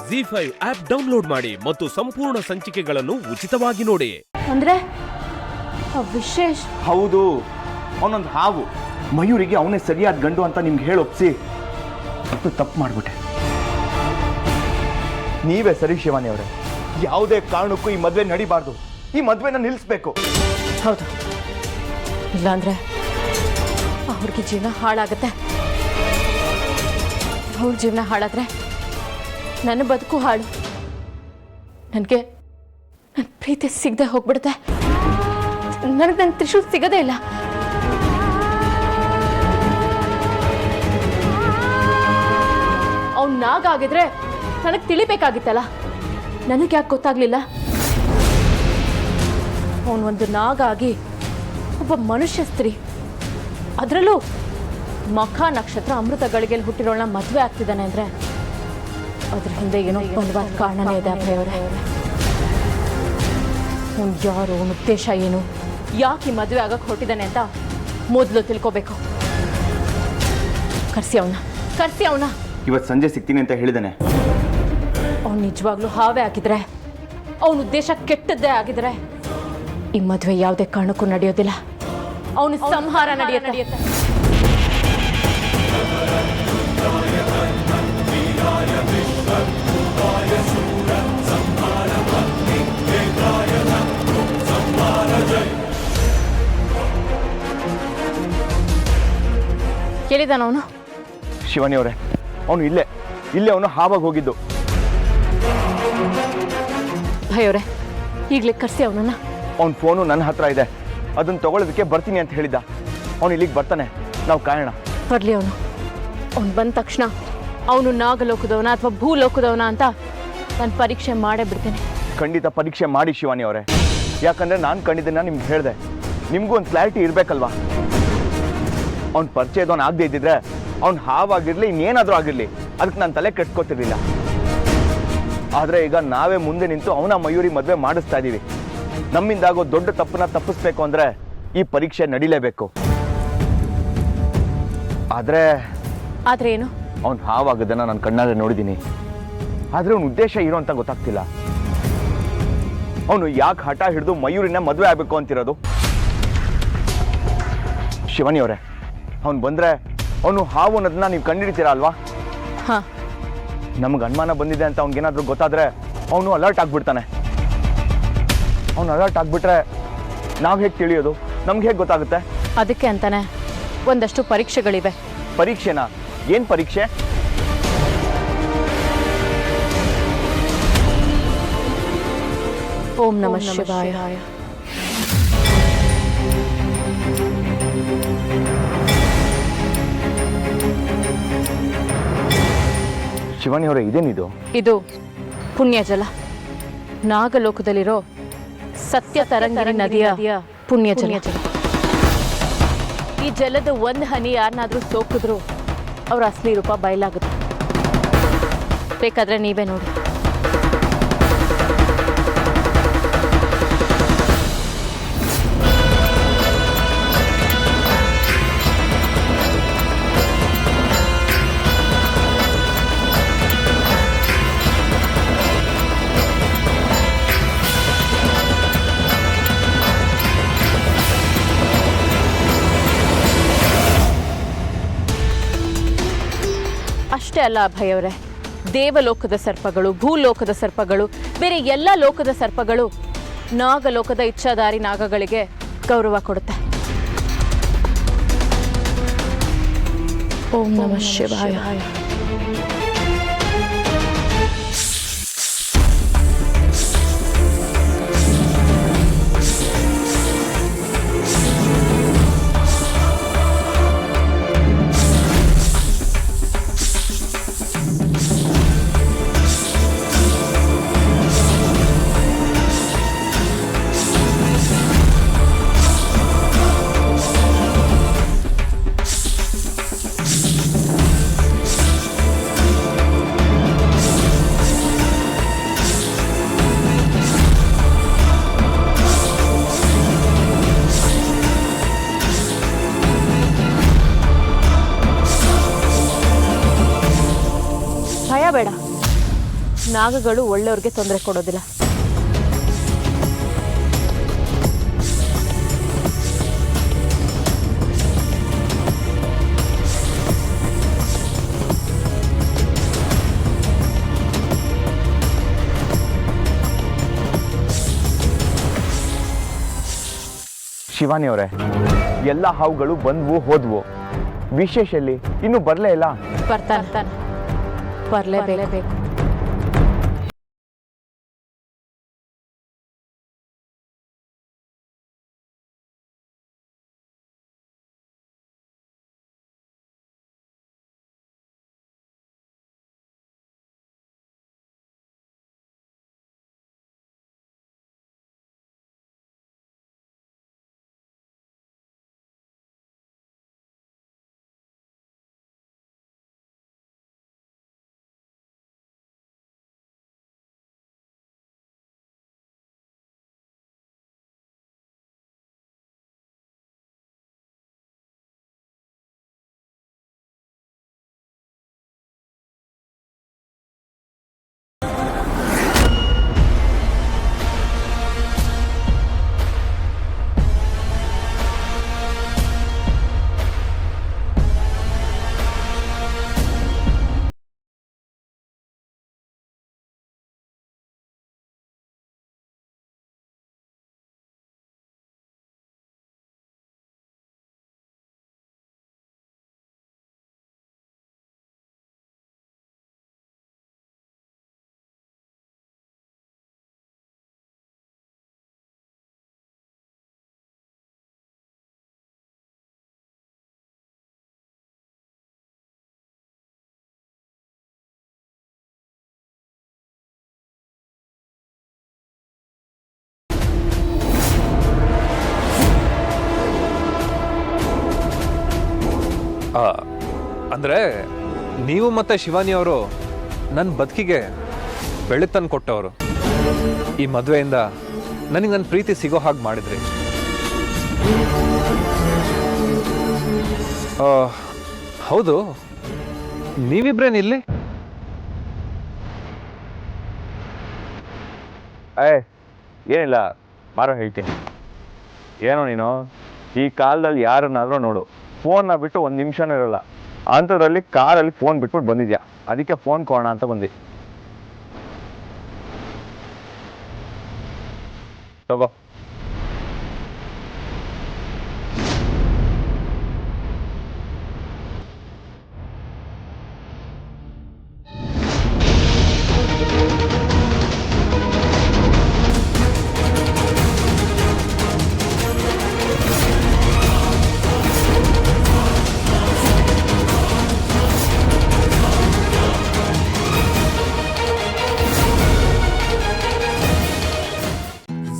ZEE5 app download ಮಾಡಿ ಮತ್ತು ಸಂಪೂರ್ಣ ಸಂಚಿಕೆಗಳನ್ನು ಉಚಿತವಾಗಿ ನೋಡಿ. ಅಂದ್ರೆ ವಿಶೇಷ್ ಹೌದು, ಅವನೊಂದು ಹಾವು. ಮಯೂರಿಗೆ ಅವನೇ ಸರಿಯಾದ ಗಂಡು ಅಂತ ನಿಮ್ಗೆ ಹೇಳೊಪ್ಸಿ ತಪ್ಪು ಮಾಡ್ಬಿಟ್ಟೆ. ನೀವೇ ಸರಿ ಶಿವಾನಿ ಅವರೇ, ಯಾವುದೇ ಕಾರಣಕ್ಕೂ ಈ ಮದ್ವೆ ನಡಿಬಾರ್ದು. ಈ ಮದ್ವೆನ ನಿಲ್ಲಿಸ್ಬೇಕು. ಹೌದು, ಇಲ್ಲಾಂದ್ರೆ ಅವ್ರಿಗೆ ಜೀವನ ಹಾಳಾಗತ್ತೆ. ಅವ್ರ ಜೀವನ ಹಾಳಾದ್ರೆ ನನ್ನ ಬದುಕು ಹಾಳು. ನನಗೆ ನನ್ನ ಪ್ರೀತಿ ಸಿಗದೆ ಹೋಗ್ಬಿಡುತ್ತೆ. ನನಗೆ ನನ್ನ ತ್ರಿಶೂಲ್ ಸಿಗದೇ ಇಲ್ಲ. ಅವ್ನು ನಾಗ ಆಗಿದ್ರೆ ನನಗೆ ತಿಳಿಬೇಕಾಗಿತ್ತಲ್ಲ, ನನಗೆ ಯಾಕೆ ಗೊತ್ತಾಗ್ಲಿಲ್ಲ? ಅವನೊಂದು ನಾಗ ಆಗಿ ಒಬ್ಬ ಮನುಷ್ಯ ಸ್ತ್ರೀ, ಅದರಲ್ಲೂ ಮಖ ನಕ್ಷತ್ರ ಅಮೃತ ಗಳಿಗೆಯಲ್ಲಿ ಹುಟ್ಟಿರೋಳನ್ನ ಮದುವೆ ಆಗ್ತಿದ್ದಾನೆ ಅಂದ್ರೆ ಅದ್ರ ಹಿಂದೆ ಏನೋ ಬಲವಾದ ಕಾರಣನೇ ಇದೆ. ಅಭಯವರೇ, ಅವ್ನು ಯಾರು, ಅವನ ಉದ್ದೇಶ ಏನು, ಯಾಕೆ ಈ ಮದುವೆ ಆಗಕ್ಕೆ ಹೊರಟಿದ್ದಾನೆ ಅಂತ ಮೊದಲು ತಿಳ್ಕೋಬೇಕು. ಕರ್ಸಿ ಅವನ. ಇವತ್ತು ಸಂಜೆ ಸಿಗ್ತೀನಿ ಅಂತ ಹೇಳಿದಾನೆ. ಅವ್ನು ನಿಜವಾಗ್ಲೂ ಹಾವೇ ಆಗಿದ್ರೆ, ಅವನ ಉದ್ದೇಶ ಕೆಟ್ಟದ್ದೇ ಆಗಿದ್ರೆ ಈ ಮದುವೆ ಯಾವುದೇ ಕಾರಣಕ್ಕೂ ನಡೆಯೋದಿಲ್ಲ. ಅವನ ಸಂಹಾರ ನಡೆಯುತ್ತೆ. ಕೇಳಿದಾನ ಅವನು? ಶಿವಾನಿ ಅವರೇ, ಅವನು ಇಲ್ಲೇ ಅವನು ಹಾವಾಗಿ ಹೋಗಿದ್ದು. ಭಯವರೇ, ಈಗಲೇ ಕರ್ಸಿ ಅವನನ್ನ. ಅವನ ಫೋನು ನನ್ನ ಹತ್ರ ಇದೆ, ಅದನ್ನ ತಗೊಳ್ಳೋದಕ್ಕೆ ಬರ್ತೀನಿ ಅಂತ ಹೇಳಿದ್ದ. ಅವನು ಇಲ್ಲಿಗೆ ಬರ್ತಾನೆ, ನಾವು ಕಾಯೋಣ. ಬರ್ಲಿ ಅವನು ಬಂದ ತಕ್ಷಣ ಅವನು ನಾಗಲೋಕದವನ ಅಥವಾ ಭೂಲೋಕದವನ ಅಂತ ನಾನು ಪರೀಕ್ಷೆ ಮಾಡೇ ಬಿಡ್ತೇನೆ. ಖಂಡಿತ ಪರೀಕ್ಷೆ ಮಾಡಿ ಶಿವಾನಿ ಅವರೇ, ಯಾಕಂದ್ರೆ ನಾನು ಕಂಡಿದ್ದನ್ನ ನಿಮ್ಗೆ ಹೇಳಿದೆ. ನಿಮಗೂ ಒಂದು ಕ್ಲಾರಿಟಿ ಇರಬೇಕಲ್ವಾ? ಅವ್ನ ಪರಿಚಯದವನು ಆಗದೆ ಇದ್ದಿದ್ರೆ ಅವ್ನು ಹಾವಾಗಿರ್ಲಿ ಇನ್ನೇನಾದರೂ ಆಗಿರಲಿ ಅದಕ್ಕೆ ನಾನು ತಲೆ ಕೆಟ್ಕೋತಿರ್ಲಿಲ್ಲ. ಆದರೆ ಈಗ ನಾವೇ ಮುಂದೆ ನಿಂತು ಅವನ ಮಯೂರಿ ಮದುವೆ ಮಾಡಿಸ್ತಾ ಇದ್ದೀವಿ. ನಮ್ಮಿಂದಾಗೋ ದೊಡ್ಡ ತಪ್ಪನ್ನ ತಪ್ಪಿಸ್ಬೇಕು ಅಂದರೆ ಈ ಪರೀಕ್ಷೆ ನಡಿಲೇಬೇಕು. ಆದರೆ ಏನು? ಅವ್ನು ಹಾವಾಗದನ್ನ ನಾನು ಕಣ್ಣಾರೆ ನೋಡಿದ್ದೀನಿ. ಆದರೆ ಅವನ ಉದ್ದೇಶ ಏನು ಅಂತ ಗೊತ್ತಾಗ್ತಿಲ್ಲ. ಅವನು ಯಾಕೆ ಹಠ ಹಿಡಿದು ಮಯೂರಿನ ಮದುವೆ ಆಗಬೇಕು ಅಂತಿರೋದು? ಶಿವಾನಿ ಅವರೇ, ಅವನು ಬಂದರೆ ಅವನು ಹಾವು ಅನ್ನೋದನ್ನ ನೀವು ಕಂಡಿಡ್ತೀರಾ ಅಲ್ವಾ? ಹಾಂ, ನಮ್ಗೆ ಅನುಮಾನ ಬಂದಿದೆ ಅಂತ ಅವ್ನಿಗೇನಾದರೂ ಗೊತ್ತಾದರೆ ಅವನು ಅಲರ್ಟ್ ಆಗಿಬಿಡ್ತಾನೆ. ಅವನು ಅಲರ್ಟ್ ಆಗಿಬಿಟ್ರೆ ನಾವು ಹೇಗೆ ತಿಳಿಯೋದು? ನಮ್ಗೆ ಹೇಗೆ ಗೊತ್ತಾಗುತ್ತೆ? ಅದಕ್ಕೆ ಅಂತಾನೆ ಒಂದಷ್ಟು ಪರೀಕ್ಷೆಗಳಿವೆ. ಪರೀಕ್ಷೆನಾ? ಏನು ಪರೀಕ್ಷೆ? ಓಂ ನಮಃ ಶಿವಾಯ. ಶಿವಾನಿ ಅವರೇ, ಇದೇನಿದು? ಇದು ಪುಣ್ಯಜಲ. ನಾಗಲೋಕದಲ್ಲಿರೋ ಸತ್ಯ ತರಂಗಿಣಿ ನದಿಯ ಪುಣ್ಯಜಲ. ಈ ಜಲದ ಒಂದು ಹನಿ ಯಾರನ್ನಾದ್ರೂ ಸೋಕಿದ್ರು ಅವ್ರ ಅಸಲಿ ರೂಪ ಬಯಲಾಗುತ್ತೆ. ಬೇಕಾದ್ರೆ ನೀವೇ ನೋಡಿ. ಅಷ್ಟೇ ಅಲ್ಲ ಅಭಯವರೇ, ದೇವಲೋಕದ ಸರ್ಪಗಳು, ಭೂಲೋಕದ ಸರ್ಪಗಳು, ಬೇರೆ ಎಲ್ಲ ಲೋಕದ ಸರ್ಪಗಳು ನಾಗಲೋಕದ ಇಚ್ಛಾಧಾರಿ ನಾಗಗಳಿಗೆ ಗೌರವ ಕೊಡುತ್ತೆ. ಓಂ ನಮಃ ಶಿವಾಯ. ನಾಗಗಳು ಒಳ್ಳೆಯವ್ರಿಗೆ ತೊಂದರೆ ಕೊಡೋದಿಲ್ಲ. ಶಿವಾನಿ ಅವರೇ, ಎಲ್ಲ ಹಾವುಗಳು ಬಂದ್ವು ಹೋದ್ವು, ವಿಶೇಷ ಎಲ್ಲಿ? ಇನ್ನೂ ಬರಲೇ ಇಲ್ಲ. ಬರ್ತಾನೆ, ಬರಲೇಬೇಕು. ಅಂದರೆ ನೀವು ಮತ್ತು ಶಿವಾನಿ ಅವರು ನನ್ನ ಬದುಕಿಗೆ ಬೆಳಕು ತಂದು ಕೊಟ್ಟವರು. ಈ ಮದುವೆಯಿಂದ ನನಗೆ ನನ್ನ ಪ್ರೀತಿ ಸಿಗೋ ಹಾಗೆ ಮಾಡಿದ್ರಿ. ಹೌದು, ನೀವಿಬ್ರೇನಿಲ್ಲಿ? ಏನಿಲ್ಲ, ಬಾರೋ ಹೇಳ್ತೀನಿ. ಏನೋ ನೀನು ಈ ಕಾಲದಲ್ಲಿ ಯಾರನ್ನಾದ್ರೂ ನೋಡು, ಫೋನ್ನ ಬಿಟ್ಟು ಒಂದು ನಿಮಿಷನೂ ಇರೋಲ್ಲ. ಅಂಥದ್ರಲ್ಲಿ ಕಾರಲ್ಲಿ ಫೋನ್ ಬಿಟ್ಬಿಟ್ಟು ಬಂದಿದ್ಯಾ, ಅದಕ್ಕೆ ಫೋನ್ ಕೊಡೋಣ ಅಂತ ಬಂದಿ. ತಗೋ.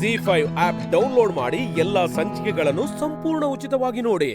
ZEE5 ಆಪ್ ಡೌನ್ಲೋಡ್ ಮಾಡಿ ಎಲ್ಲಾ ಸಂಚಿಕೆಗಳನ್ನು ಸಂಪೂರ್ಣ ಉಚಿತವಾಗಿ ನೋಡಿ.